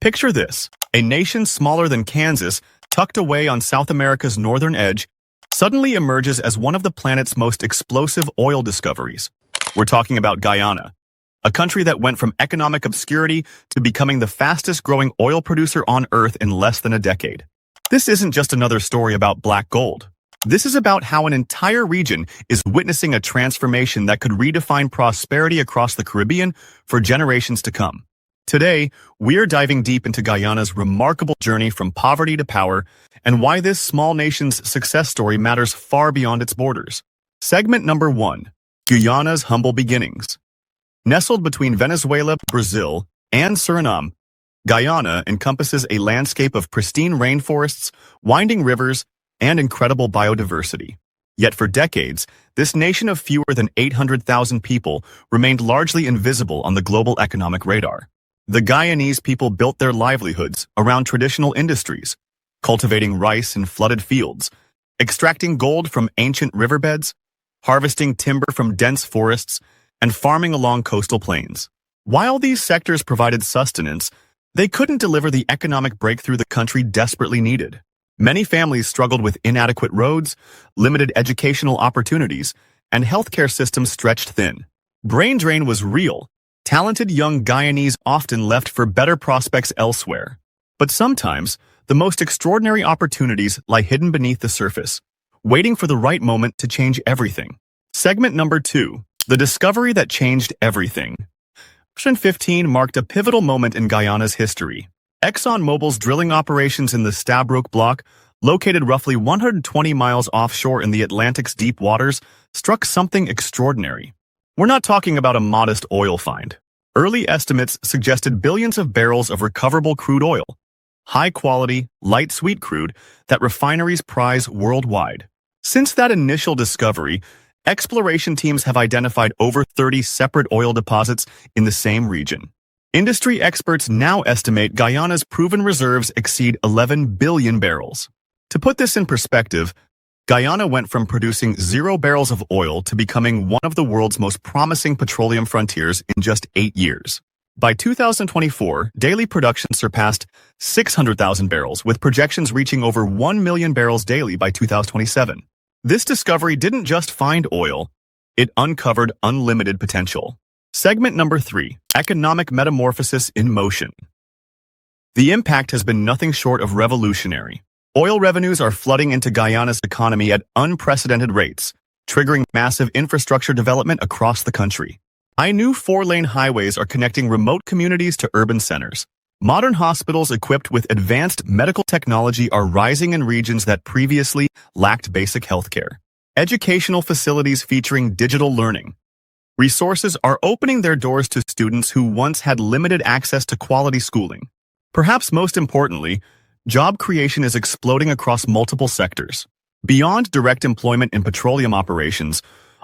Picture this: a nation smaller than Kansas, tucked away on South America's northern edge, suddenly emerges as one of the planet's most explosive oil discoveries. We're talking about Guyana, a country that went from economic obscurity to becoming the fastest-growing oil producer on Earth in less than a decade. This isn't just another story about black gold. This is about how an entire region is witnessing a transformation that could redefine prosperity across the Caribbean for generations to come. Today, we're diving deep into Guyana's remarkable journey from poverty to power and why this small nation's success story matters far beyond its borders. Segment number 1. Guyana's humble beginnings. Nestled between Venezuela, Brazil, and Suriname, Guyana encompasses a landscape of pristine rainforests, winding rivers, and incredible biodiversity. Yet for decades, this nation of fewer than 800,000 people remained largely invisible on the global economic radar. The Guyanese people built their livelihoods around traditional industries, cultivating rice in flooded fields, extracting gold from ancient riverbeds, harvesting timber from dense forests, and farming along coastal plains. While these sectors provided sustenance, they couldn't deliver the economic breakthrough the country desperately needed. Many families struggled with inadequate roads, limited educational opportunities, and healthcare systems stretched thin. Brain drain was real. Talented young Guyanese often left for better prospects elsewhere. But sometimes, the most extraordinary opportunities lie hidden beneath the surface, waiting for the right moment to change everything. Segment number 2. The discovery that changed everything. 2015 marked a pivotal moment in Guyana's history. ExxonMobil's drilling operations in the Stabroek Block, located roughly 120 miles offshore in the Atlantic's deep waters, struck something extraordinary. We're not talking about a modest oil find. Early estimates suggested billions of barrels of recoverable crude oil, high-quality, light sweet crude that refineries prize worldwide. Since that initial discovery, exploration teams have identified over 30 separate oil deposits in the same region. Industry experts now estimate Guyana's proven reserves exceed 11 billion barrels. To put this in perspective, Guyana went from producing 0 barrels of oil to becoming one of the world's most promising petroleum frontiers in just 8 years. By 2024, daily production surpassed 600,000 barrels, with projections reaching over 1 million barrels daily by 2027. This discovery didn't just find oil, it uncovered unlimited potential. Segment number 3. Economic metamorphosis in motion. The impact has been nothing short of revolutionary. Oil revenues are flooding into Guyana's economy at unprecedented rates, triggering massive infrastructure development across the country. New 4-lane highways are connecting remote communities to urban centers. Modern hospitals equipped with advanced medical technology are rising in regions that previously lacked basic healthcare. Educational facilities featuring digital learning. Resources are opening their doors to students who once had limited access to quality schooling. Perhaps most importantly, job creation is exploding across multiple sectors. Beyond direct employment in petroleum operations,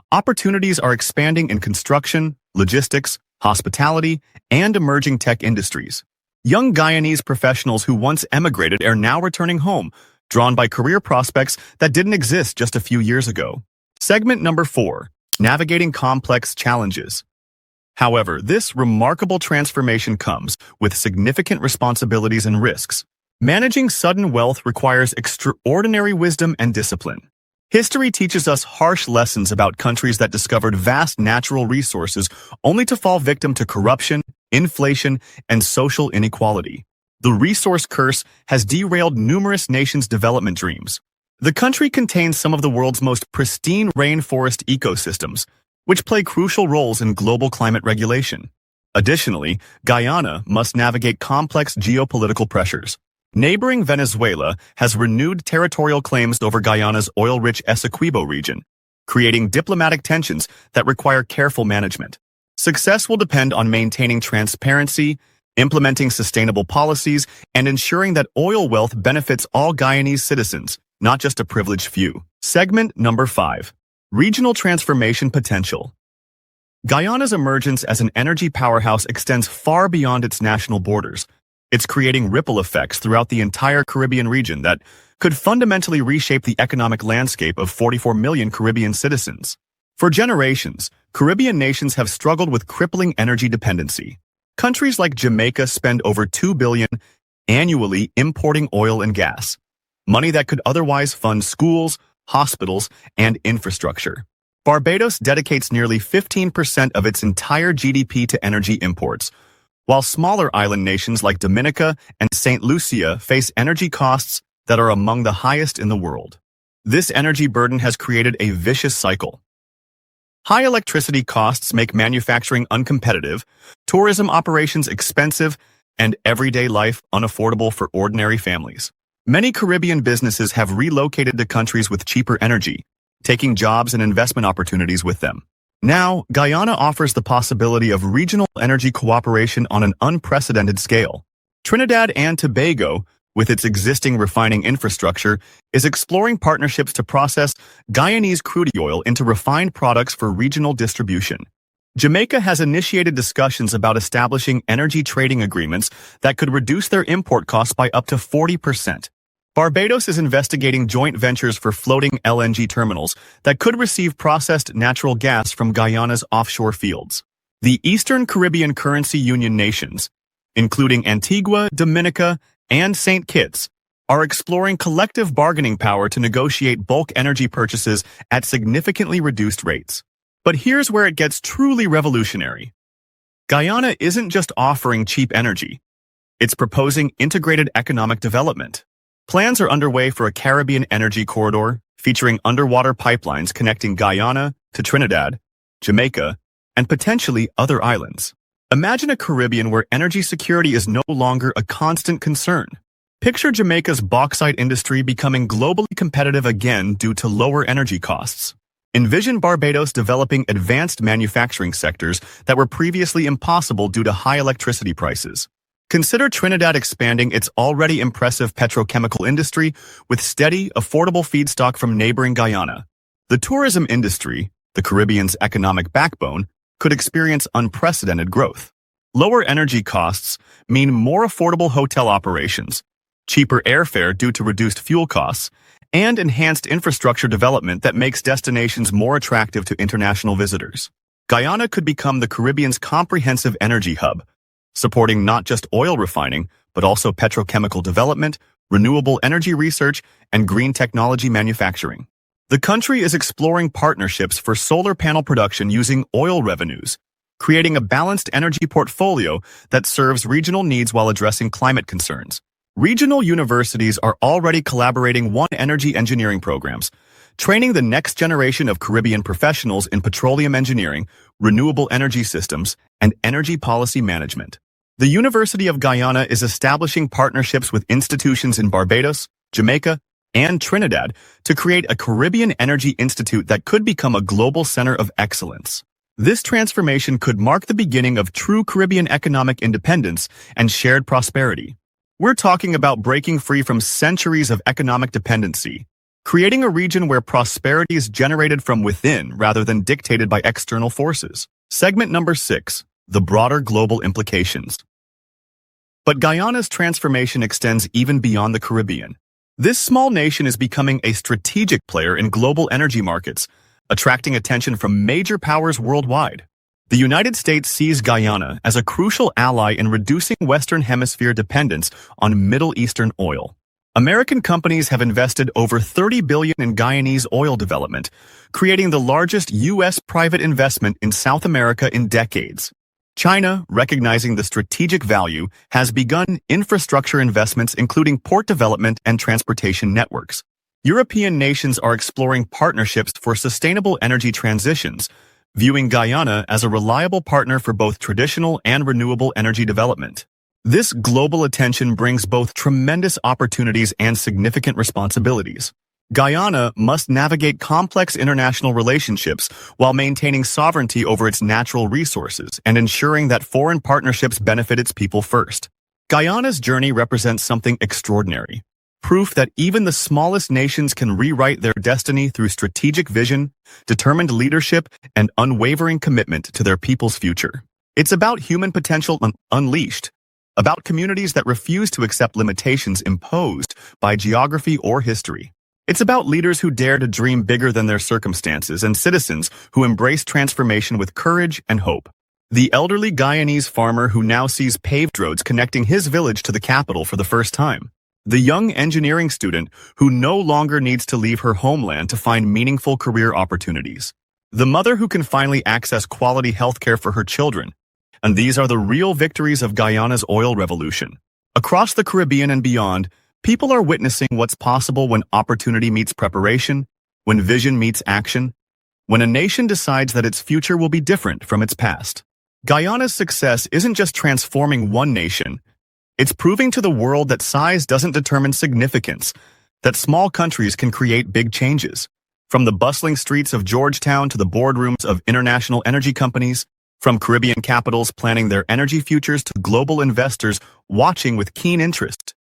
opportunities are expanding in construction, logistics, hospitality, and emerging tech industries. Young Guyanese professionals who once emigrated are now returning home, drawn by career prospects that didn't exist just a few years ago. Segment number 4. Navigating complex challenges. However, this remarkable transformation comes with significant responsibilities and risks. Managing sudden wealth requires extraordinary wisdom and discipline. History teaches us harsh lessons about countries that discovered vast natural resources only to fall victim to corruption, inflation, and social inequality. The resource curse has derailed numerous nations' development dreams. The country contains some of the world's most pristine rainforest ecosystems, which play crucial roles in global climate regulation. Additionally, Guyana must navigate complex geopolitical pressures. Neighboring Venezuela has renewed territorial claims over Guyana's oil-rich Essequibo region, creating diplomatic tensions that require careful management. Success will depend on maintaining transparency, implementing sustainable policies, and ensuring that oil wealth benefits all Guyanese citizens, not just a privileged few. Segment number 5. Regional transformation potential. Guyana's emergence as an energy powerhouse extends far beyond its national borders. It's creating ripple effects throughout the entire Caribbean region that could fundamentally reshape the economic landscape of 44 million Caribbean citizens. For generations, Caribbean nations have struggled with crippling energy dependency. Countries like Jamaica spend over $2 billion annually importing oil and gas, money that could otherwise fund schools, hospitals, and infrastructure. Barbados dedicates nearly 15% of its entire GDP to energy imports, while smaller island nations like Dominica and St. Lucia face energy costs that are among the highest in the world. This energy burden has created a vicious cycle. High electricity costs make manufacturing uncompetitive, tourism operations expensive, and everyday life unaffordable for ordinary families. Many Caribbean businesses have relocated to countries with cheaper energy, taking jobs and investment opportunities with them. Now, Guyana offers the possibility of regional energy cooperation on an unprecedented scale. Trinidad and Tobago, with its existing refining infrastructure, is exploring partnerships to process Guyanese crude oil into refined products for regional distribution. Jamaica has initiated discussions about establishing energy trading agreements that could reduce their import costs by up to 40%. Barbados is investigating joint ventures for floating LNG terminals that could receive processed natural gas from Guyana's offshore fields. The Eastern Caribbean Currency Union nations, including Antigua, Dominica, and St. Kitts, are exploring collective bargaining power to negotiate bulk energy purchases at significantly reduced rates. But here's where it gets truly revolutionary. Guyana isn't just offering cheap energy. It's proposing integrated economic development. Plans are underway for a Caribbean energy corridor featuring underwater pipelines connecting Guyana to Trinidad, Jamaica, and potentially other islands. Imagine a Caribbean where energy security is no longer a constant concern. Picture Jamaica's bauxite industry becoming globally competitive again due to lower energy costs. Envision Barbados developing advanced manufacturing sectors that were previously impossible due to high electricity prices. Consider Trinidad expanding its already impressive petrochemical industry with steady, affordable feedstock from neighboring Guyana. The tourism industry, the Caribbean's economic backbone, could experience unprecedented growth. Lower energy costs mean more affordable hotel operations, cheaper airfare due to reduced fuel costs, and enhanced infrastructure development that makes destinations more attractive to international visitors. Guyana could become the Caribbean's comprehensive energy hub, supporting not just oil refining, but also petrochemical development, renewable energy research, and green technology manufacturing. The country is exploring partnerships for solar panel production using oil revenues, creating a balanced energy portfolio that serves regional needs while addressing climate concerns. Regional universities are already collaborating on energy engineering programs, training the next generation of Caribbean professionals in petroleum engineering, renewable energy systems, and energy policy management. The University of Guyana is establishing partnerships with institutions in Barbados, Jamaica, and Trinidad to create a Caribbean Energy Institute that could become a global center of excellence. This transformation could mark the beginning of true Caribbean economic independence and shared prosperity. We're talking about breaking free from centuries of economic dependency, creating a region where prosperity is generated from within rather than dictated by external forces. Segment number 6. The broader global implications. But Guyana's transformation extends even beyond the Caribbean. This small nation is becoming a strategic player in global energy markets, attracting attention from major powers worldwide. The United States sees Guyana as a crucial ally in reducing Western Hemisphere dependence on Middle Eastern oil. American companies have invested over $30 billion in Guyanese oil development, creating the largest U.S. private investment in South America in decades. China, recognizing the strategic value, has begun infrastructure investments including port development and transportation networks. European nations are exploring partnerships for sustainable energy transitions, viewing Guyana as a reliable partner for both traditional and renewable energy development. This global attention brings both tremendous opportunities and significant responsibilities. Guyana must navigate complex international relationships while maintaining sovereignty over its natural resources and ensuring that foreign partnerships benefit its people first. Guyana's journey represents something extraordinary, proof that even the smallest nations can rewrite their destiny through strategic vision, determined leadership, and unwavering commitment to their people's future. It's about human potential unleashed, about communities that refuse to accept limitations imposed by geography or history. It's about leaders who dare to dream bigger than their circumstances and citizens who embrace transformation with courage and hope. the elderly Guyanese farmer who now sees paved roads connecting his village to the capital for the first time, the young engineering student who no longer needs to leave her homeland to find meaningful career opportunities, the mother who can finally access quality healthcare for her children. And these are the real victories of Guyana's oil revolution. Across the Caribbean and beyond, people are witnessing what's possible when opportunity meets preparation, when vision meets action, when a nation decides that its future will be different from its past. Guyana's success isn't just transforming one nation. It's proving to the world that size doesn't determine significance, that small countries can create big changes. From the bustling streets of Georgetown to the boardrooms of international energy companies, from Caribbean capitals planning their energy futures to global investors watching with keen interest,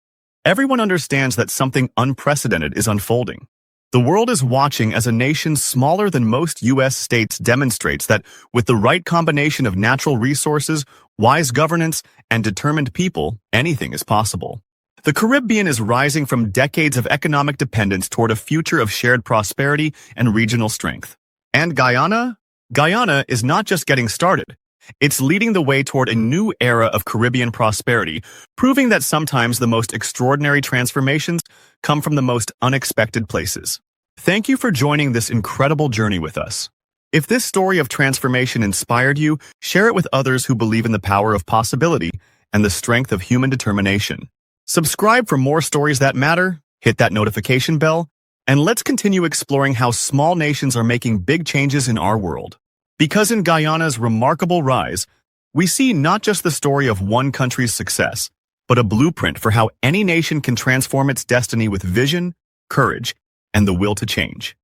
everyone understands that something unprecedented is unfolding. The world is watching as a nation smaller than most U.S. states demonstrates that with the right combination of natural resources, wise governance, and determined people, anything is possible. The Caribbean is rising from decades of economic dependence toward a future of shared prosperity and regional strength. And Guyana? Guyana is not just getting started. It's leading the way toward a new era of Caribbean prosperity, proving that sometimes the most extraordinary transformations come from the most unexpected places. Thank you for joining this incredible journey with us. If this story of transformation inspired you, share it with others who believe in the power of possibility and the strength of human determination. Subscribe for more stories that matter, hit that notification bell, and let's continue exploring how small nations are making big changes in our world. Because in Guyana's remarkable rise, we see not just the story of one country's success, but a blueprint for how any nation can transform its destiny with vision, courage, and the will to change.